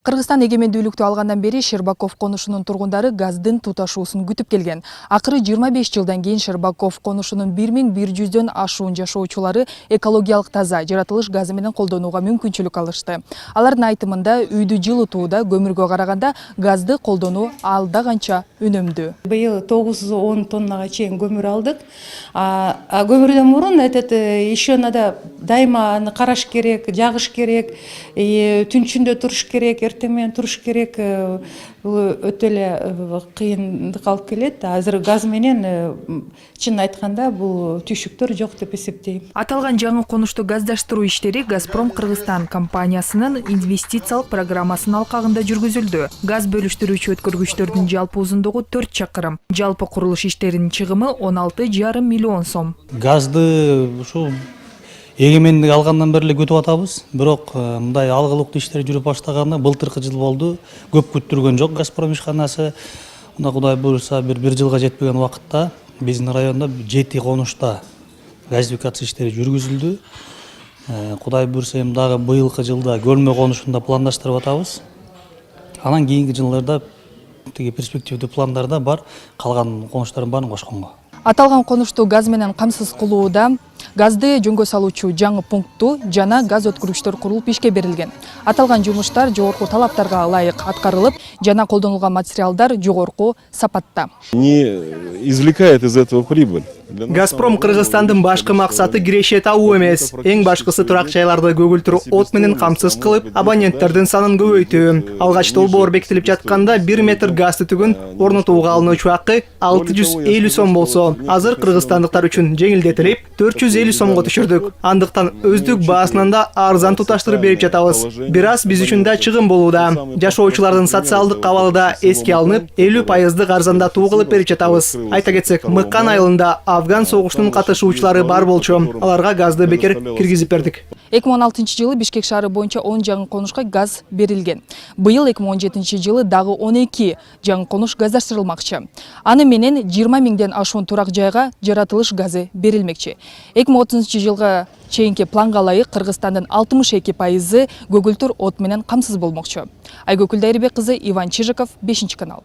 Кыргызстан эгемендүүлүктү алгандан бери Щербаков конушунун тургундары газдын туташуусун күтүп келген. Акыры 25 жылдан кийин Щербаков конушунун 1100дөн ашуун жашоочулары экологиялык таза жаратылыш газы менен колдонууга мүмкүнчүлүк алышты. Алардын айтымында үйдү жылытууда көмүргө караганда газды колдонуу алда канча үнөмдүү. Быйыл 9-10 тоннага чейин көмүр алдык. Көмүрдөн мурун еще надо дайыма аны караш керек, жагыш керек, түнчүндө туруш керек, менен туруш керек. Бул өтө эле кыйындык алып келет. Азыр газ менен чын айтканда бул түйшүктөр жок деп эсептейм. Аталган жаңы конушту газдаштыруу иштери Газпром Кыргызстан компаниясынын инвестициялык программасынын алкагында жүргүзүлдү. Газ бөлүштүрүүчү өткөргүчтөрдүн жалпы узундугу 4 чакырым. Жалпы курулуш иштеринин чыгымы 16,5 миллион сом. Газды ушу эгемендик алгандан бери эле күтүп атабыз. Бирок мындай алгылыктуу иштер жүрүп баштаганда былтыркы жыл болду. Көп күттүргөн жок Газпром ишканасы. Мына Кудай буйрса бир жылга жетпеген убакытта биздин районда 7 конушта газификация иштери жүргүзүлдү. Кудай буйрса эми дагы быйылкы жылда Көлмө конушунда пландаштырып атабыз. Анан кийинки жылдарда тиги перспективдүү пландарда бар, калган конуштардын баарын кошконго. Аталган конушту газ менен камсыз кылууда газды жөнгө салуучу жаңы пунктту жана газ өткөргүчтөр курулуп ишке берилген. Аталган жумуштар жогорку талаптарга ылайык аткарылып, жана колдонулган материалдар жогорку сапатта. Не извлекает из этого прибыль. Газпром Кыргызстандын башкы максаты киреше табуу эмес. Эң башкысы турак жайларды көгүлтүр от менен камсыз кылып, абоненттердин санын көбөйтүү. Алгач долбоор бекитилип жатканда 1 метр газ түтүгүн орнотууга алынуучу акы 650 сом болсо, азыр кыргызстандыктар үчүн жеңилдетилип 450 сомго түшүрдүк. Андыктан өздүк баасынан да арзан туташтырып берип жатабыз. Бир аз биз үчүн да чыгым болууда. Жашоочулардын социалдык абалы да эске алынып, 50% арзандатуу кылып берип жатабыз. Айта кетсек, Мыккан айылында Афган согуштун катышуучулары бар болчу. Аларга газды бекер киргизип бердик. 2016-жылы Бишкек шаары боюнча 10 жаңы конушка газ берилген. Быйыл 2017-жылы дагы 12 жаңы конуш газдаштырылмакчы. Аны менен 20 миңден ашуун турак жайга жаратылыш газы берилмекчи. 2030-жылга чейинки планга ылайык Кыргызстандын 62% көгүлтүр от менен камсыз болмокчу. Айгөкүл Дайрыбек кызы, Иван Чижиков, 5 канал.